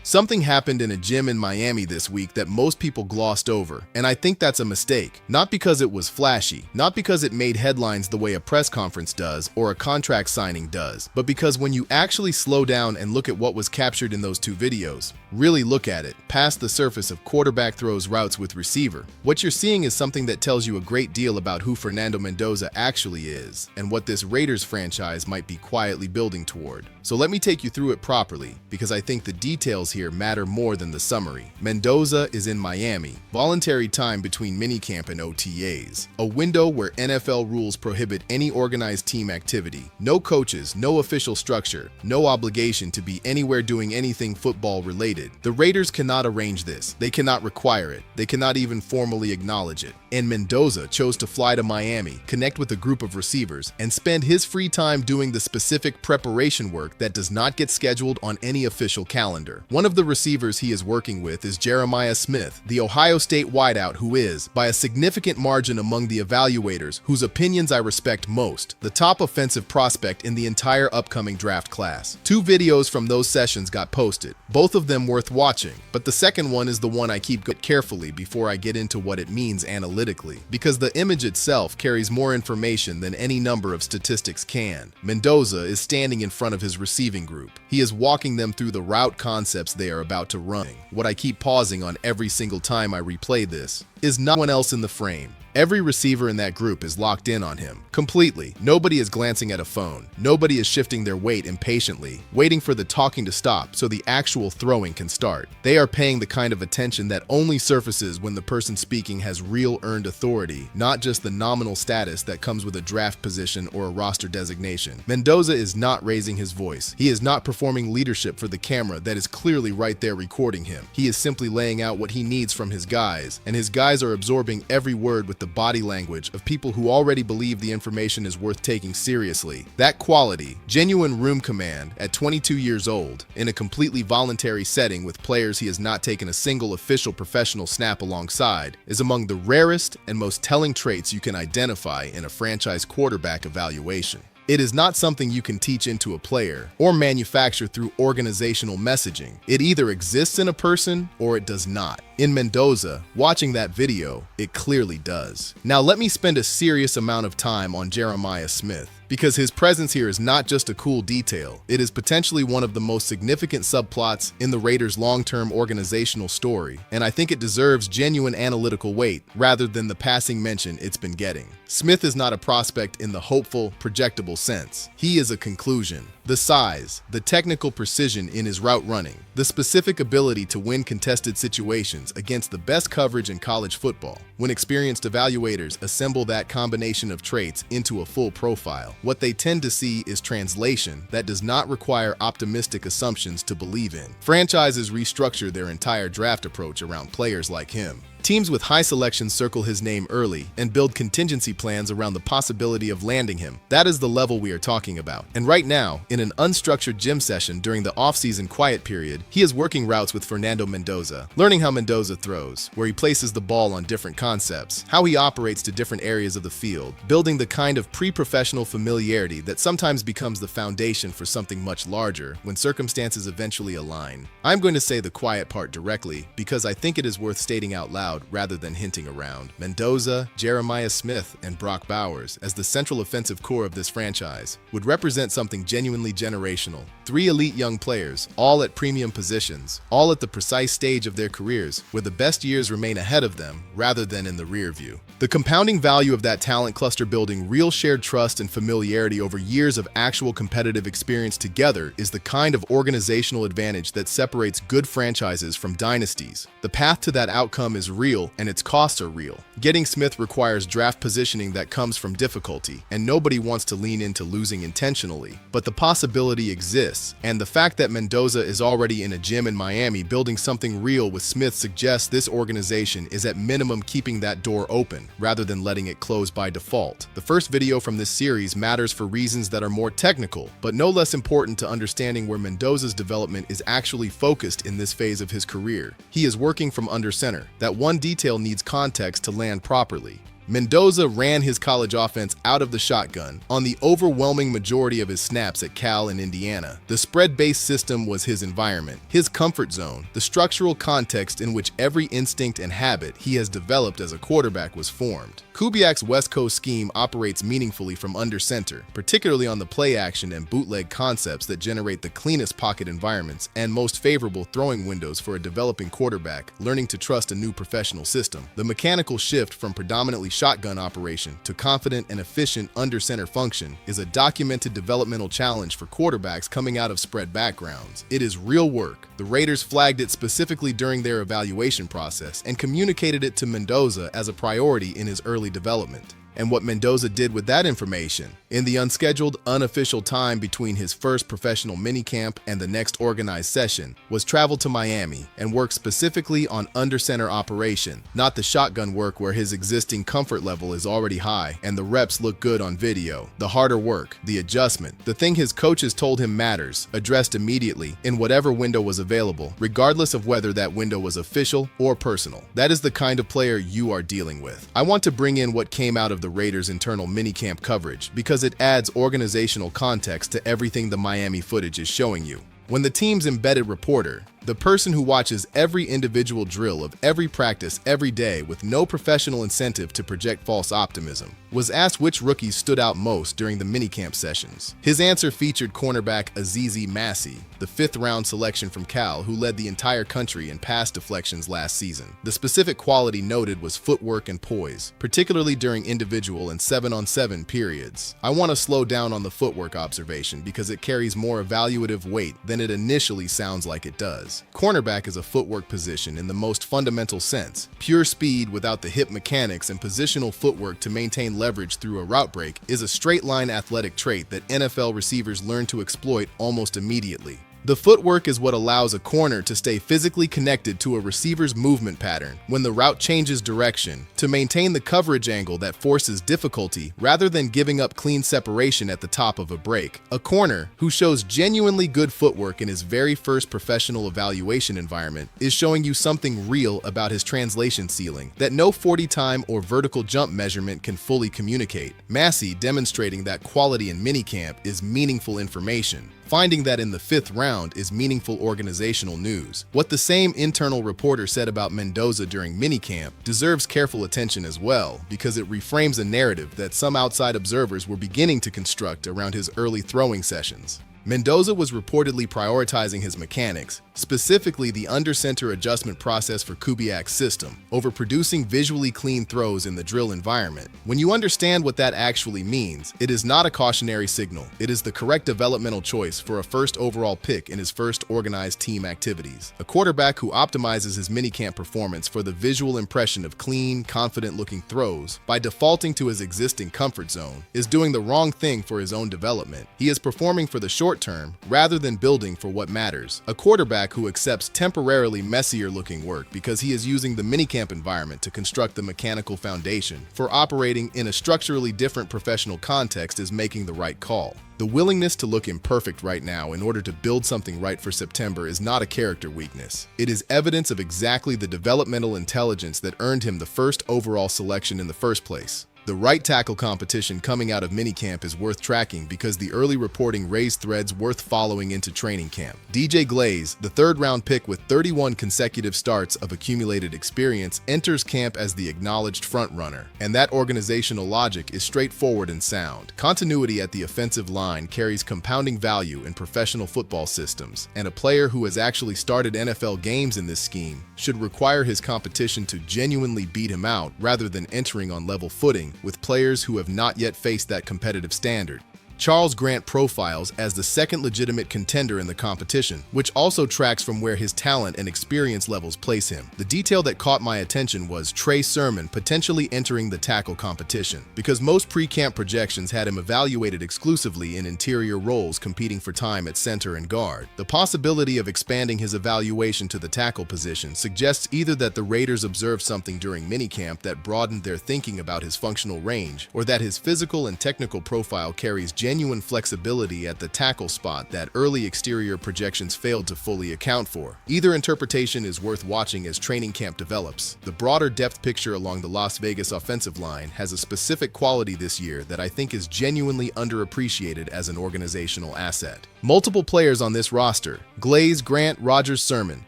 Something happened in a gym in Miami this week that most people glossed over, and I think that's a mistake. Not because it was flashy, not because it made headlines the way a press conference does or a contract signing does, but because when you actually slow down and look at what was captured in those two videos, really look at it, past the surface of quarterback throws routes with receiver, what you're seeing is something that tells you a great deal about who Fernando Mendoza actually is and what this Raiders franchise might be quietly building toward. So let me take you through it properly, because I think the details here matter more than the summary. Mendoza is in Miami, voluntary time between minicamp and OTAs, a window where NFL rules prohibit any organized team activity, no coaches, no official structure, no obligation to be anywhere doing anything football related. The Raiders cannot arrange this, they cannot require it, they cannot even formally acknowledge it. And Mendoza chose to fly to Miami, connect with a group of receivers, and spend his free time doing the specific preparation work that does not get scheduled on any official calendar. One of the receivers he is working with is Jeremiah Smith, the Ohio State wideout who is, by a significant margin among the evaluators whose opinions I respect most, the top offensive prospect in the entire upcoming draft class. Two videos from those sessions got posted, both of them worth watching, but the second one is the one I keep carefully before I get into what it means analytically, because the image itself carries more information than any number of statistics can. Mendoza is standing in front of his receiving group. He is walking them through the route concepts they are about to run. What I keep pausing on every single time I replay this is not one else in the frame. Every receiver in that group is locked in on him, completely. Nobody is glancing at a phone. Nobody is shifting their weight impatiently, waiting for the talking to stop so the actual throwing can start. They are paying the kind of attention that only surfaces when the person speaking has real earned authority, not just the nominal status that comes with a draft position or a roster designation. Mendoza is not raising his voice. He is not performing leadership for the camera that is clearly right there recording him. He is simply laying out what he needs from his guys, and his guys are absorbing every word with the body language of people who already believe the information is worth taking seriously. That quality, genuine room command at 22 years old, in a completely voluntary setting with players he has not taken a single official professional snap alongside, is among the rarest and most telling traits you can identify in a franchise quarterback evaluation. It is not something you can teach into a player or manufacture through organizational messaging. It either exists in a person or it does not. In Mendoza, watching that video, it clearly does. Now let me spend a serious amount of time on Jeremiah Smith, because his presence here is not just a cool detail, it is potentially one of the most significant subplots in the Raiders' long-term organizational story, and I think it deserves genuine analytical weight rather than the passing mention it's been getting. Smith is not a prospect in the hopeful, projectable sense. He is a conclusion. The size, the technical precision in his route running, the specific ability to win contested situations against the best coverage in college football. When experienced evaluators assemble that combination of traits into a full profile, what they tend to see is translation that does not require optimistic assumptions to believe in. Franchises restructure their entire draft approach around players like him. Teams with high selections circle his name early and build contingency plans around the possibility of landing him. That is the level we are talking about. And right now, in an unstructured gym session during the offseason quiet period, he is working routes with Fernando Mendoza, learning how Mendoza throws, where he places the ball on different concepts, how he operates to different areas of the field, building the kind of pre-professional familiarity that sometimes becomes the foundation for something much larger when circumstances eventually align. I'm going to say the quiet part directly because I think it is worth stating out loud rather than hinting around. Mendoza, Jeremiah Smith, and Brock Bowers, as the central offensive core of this franchise, would represent something genuinely generational. Three elite young players, all at premium positions, all at the precise stage of their careers, where the best years remain ahead of them rather than in the rear view. The compounding value of that talent cluster building real shared trust and familiarity over years of actual competitive experience together is the kind of organizational advantage that separates good franchises from dynasties. The path to that outcome is real and its costs are real. Getting Smith requires draft positioning that comes from difficulty, and nobody wants to lean into losing intentionally. But the possibility exists, and the fact that Mendoza is already in a gym in Miami building something real with Smith suggests this organization is at minimum keeping that door open, rather than letting it close by default. The first video from this series matters for reasons that are more technical, but no less important to understanding where Mendoza's development is actually focused in this phase of his career. He is working from under center. That one detail needs context to land properly. Mendoza ran his college offense out of the shotgun on the overwhelming majority of his snaps at Cal and Indiana. The spread-based system was his environment, his comfort zone, the structural context in which every instinct and habit he has developed as a quarterback was formed. Kubiak's West Coast scheme operates meaningfully from under center, particularly on the play action and bootleg concepts that generate the cleanest pocket environments and most favorable throwing windows for a developing quarterback learning to trust a new professional system. The mechanical shift from predominantly shotgun operation to confident and efficient under center function is a documented developmental challenge for quarterbacks coming out of spread backgrounds. It is real work. The Raiders flagged it specifically during their evaluation process and communicated it to Mendoza as a priority in his early development. And what Mendoza did with that information, in the unscheduled, unofficial time between his first professional minicamp and the next organized session, was travel to Miami and work specifically on under-center operation, not the shotgun work where his existing comfort level is already high and the reps look good on video. The harder work, the adjustment, the thing his coaches told him matters, addressed immediately in whatever window was available, regardless of whether that window was official or personal. That is the kind of player you are dealing with. I want to bring in what came out of the Raiders' internal minicamp coverage because it adds organizational context to everything the Miami footage is showing you. When the team's embedded reporter, the person who watches every individual drill of every practice every day with no professional incentive to project false optimism, was asked which rookies stood out most during the minicamp sessions. His answer featured cornerback Azizi Massey, the fifth-round selection from Cal who led the entire country in pass deflections last season. The specific quality noted was footwork and poise, particularly during individual and 7-on-7 periods. I want to slow down on the footwork observation because it carries more evaluative weight than it initially sounds like it does. Cornerback is a footwork position in the most fundamental sense. Pure speed without the hip mechanics and positional footwork to maintain leverage through a route break is a straight-line athletic trait that NFL receivers learn to exploit almost immediately. The footwork is what allows a corner to stay physically connected to a receiver's movement pattern when the route changes direction, to maintain the coverage angle that forces difficulty rather than giving up clean separation at the top of a break. A corner who shows genuinely good footwork in his very first professional evaluation environment is showing you something real about his translation ceiling that no 40-time or vertical jump measurement can fully communicate. Massey demonstrating that quality in minicamp is meaningful information. Finding that in the fifth round is meaningful organizational news. What the same internal reporter said about Mendoza during minicamp deserves careful attention as well, because it reframes a narrative that some outside observers were beginning to construct around his early throwing sessions. Mendoza was reportedly prioritizing his mechanics, specifically the under-center adjustment process for Kubiak's system, over producing visually clean throws in the drill environment. When you understand what that actually means, it is not a cautionary signal. It is the correct developmental choice for a first overall pick in his first organized team activities. A quarterback who optimizes his minicamp performance for the visual impression of clean, confident-looking throws by defaulting to his existing comfort zone is doing the wrong thing for his own development. He is performing for the short term rather than building for what matters. A quarterback who accepts temporarily messier looking work because he is using the minicamp environment to construct the mechanical foundation for operating in a structurally different professional context is making the right call. The willingness to look imperfect right now in order to build something right for September is not a character weakness. It is evidence of exactly the developmental intelligence that earned him the first overall selection in the first place. The right tackle competition coming out of minicamp is worth tracking because the early reporting raised threads worth following into training camp. DJ Glaze, the third-round pick with 31 consecutive starts of accumulated experience, enters camp as the acknowledged front-runner, and that organizational logic is straightforward and sound. Continuity at the offensive line carries compounding value in professional football systems, and a player who has actually started NFL games in this scheme should require his competition to genuinely beat him out rather than entering on level footing with players who have not yet faced that competitive standard. Charles Grant profiles as the second legitimate contender in the competition, which also tracks from where his talent and experience levels place him. The detail that caught my attention was Trey Sermon potentially entering the tackle competition, because most pre-camp projections had him evaluated exclusively in interior roles competing for time at center and guard. The possibility of expanding his evaluation to the tackle position suggests either that the Raiders observed something during minicamp that broadened their thinking about his functional range, or that his physical and technical profile carries genuine genuine flexibility at the tackle spot that early exterior projections failed to fully account for. Either interpretation is worth watching as training camp develops. The broader depth picture along the Las Vegas offensive line has a specific quality this year that I think is genuinely underappreciated as an organizational asset. Multiple players on this roster, Glaze, Grant, Rogers, Sermon,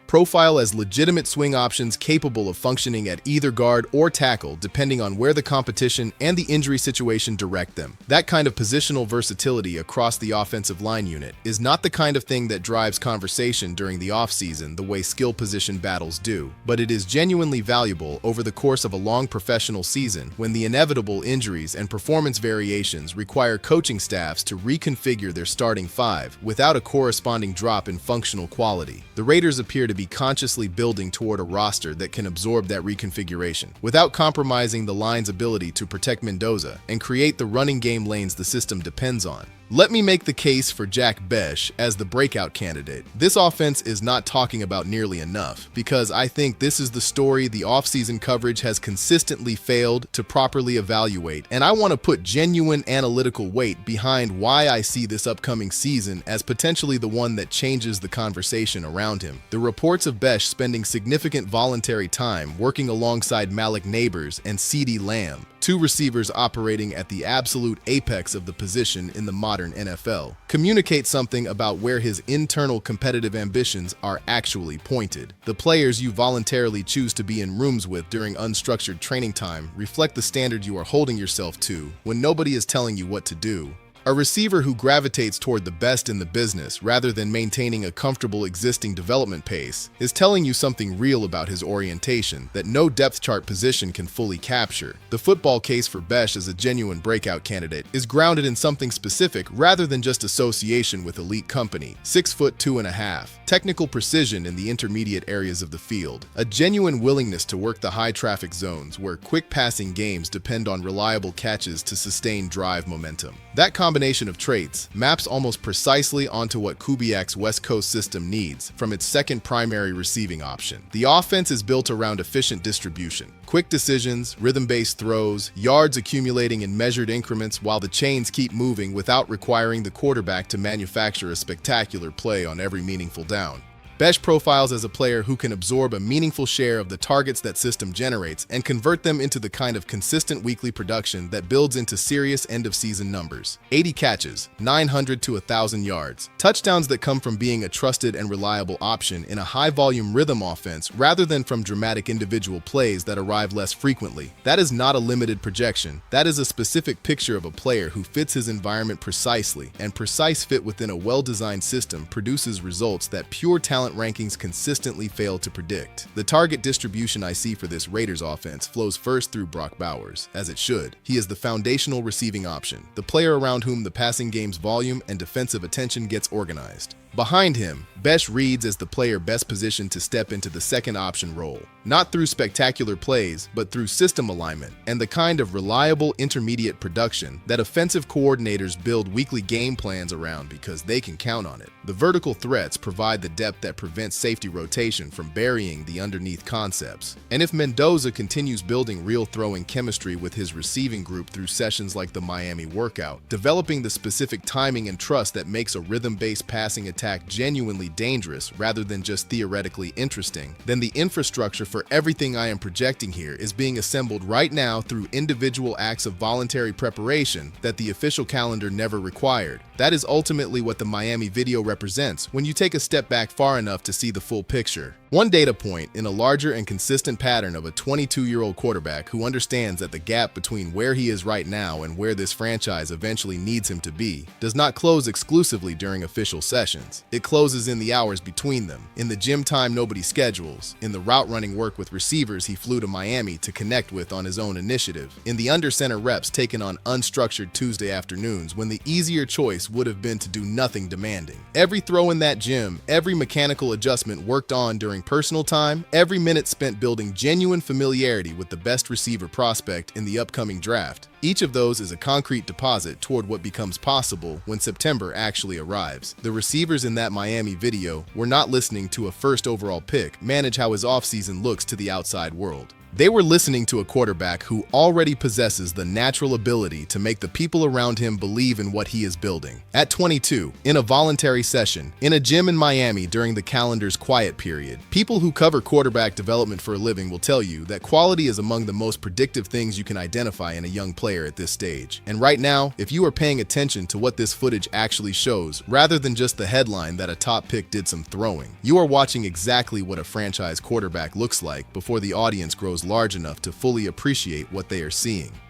profile as legitimate swing options capable of functioning at either guard or tackle depending on where the competition and the injury situation direct them. That kind of positional versatility across the offensive line unit is not the kind of thing that drives conversation during the offseason the way skill position battles do, but it is genuinely valuable over the course of a long professional season when the inevitable injuries and performance variations require coaching staffs to reconfigure their starting five without a corresponding drop in functional quality. The Raiders appear to be consciously building toward a roster that can absorb that reconfiguration without compromising the line's ability to protect Mendoza and create the running game lanes the system depends on. Let me make the case for Jack Besh as the breakout candidate. This offense is not talking about nearly enough because I think this is the story the offseason coverage has consistently failed to properly evaluate, and I want to put genuine analytical weight behind why I see this upcoming season as potentially the one that changes the conversation around him. The reports of Besh spending significant voluntary time working alongside Malik Neighbors and CeeDee Lamb, two receivers operating at the absolute apex of the position in the modern NFL, communicate something about where his internal competitive ambitions are actually pointed. The players you voluntarily choose to be in rooms with during unstructured training time reflect the standard you are holding yourself to when nobody is telling you what to do. A receiver who gravitates toward the best in the business rather than maintaining a comfortable existing development pace is telling you something real about his orientation that no depth chart position can fully capture. The football case for Besh as a genuine breakout candidate is grounded in something specific rather than just association with elite company. 6'2.5", technical precision in the intermediate areas of the field, a genuine willingness to work the high traffic zones where quick passing games depend on reliable catches to sustain drive momentum. That combination of traits maps almost precisely onto what Kubiak's West Coast system needs from its second primary receiving option. The offense is built around efficient distribution, quick decisions, rhythm-based throws, yards accumulating in measured increments while the chains keep moving without requiring the quarterback to manufacture a spectacular play on every meaningful down. Besh profiles as a player who can absorb a meaningful share of the targets that system generates and convert them into the kind of consistent weekly production that builds into serious end-of-season numbers. 80 catches, 900 to 1,000 yards. Touchdowns that come from being a trusted and reliable option in a high-volume rhythm offense rather than from dramatic individual plays that arrive less frequently. That is not a limited projection. That is a specific picture of a player who fits his environment precisely, and precise fit within a well-designed system produces results that pure talent rankings consistently fail to predict. The target distribution I see for this Raiders offense flows first through Brock Bowers, as it should. He is the foundational receiving option, the player around whom the passing game's volume and defensive attention gets organized. Behind him, Besh reads as the player best positioned to step into the second option role, not through spectacular plays, but through system alignment and the kind of reliable intermediate production that offensive coordinators build weekly game plans around because they can count on it. The vertical threats provide the depth that prevents safety rotation from burying the underneath concepts. And if Mendoza continues building real throwing chemistry with his receiving group through sessions like the Miami workout, developing the specific timing and trust that makes a rhythm-based passing attack genuinely dangerous rather than just theoretically interesting, then the infrastructure for everything I am projecting here is being assembled right now through individual acts of voluntary preparation that the official calendar never required. That is ultimately what the Miami video represents when you take a step back far enough to see the full picture. One data point in a larger and consistent pattern of a 22-year-old quarterback who understands that the gap between where he is right now and where this franchise eventually needs him to be does not close exclusively during official sessions. It closes in the hours between them, in the gym time nobody schedules, in the route running work with receivers he flew to Miami to connect with on his own initiative, in the under-center reps taken on unstructured Tuesday afternoons when the easier choice would have been to do nothing demanding. Every throw in that gym, every mechanical adjustment worked on during personal time, every minute spent building genuine familiarity with the best receiver prospect in the upcoming draft. Each of those is a concrete deposit toward what becomes possible when September actually arrives. The receivers in that Miami video were not listening to a first overall pick manage how his offseason looks to the outside world. They were listening to a quarterback who already possesses the natural ability to make the people around him believe in what he is building. At 22, in a voluntary session, in a gym in Miami during the calendar's quiet period, people who cover quarterback development for a living will tell you that quality is among the most predictive things you can identify in a young player at this stage. And right now, if you are paying attention to what this footage actually shows, rather than just the headline that a top pick did some throwing, you are watching exactly what a franchise quarterback looks like before the audience grows large enough to fully appreciate what they are seeing.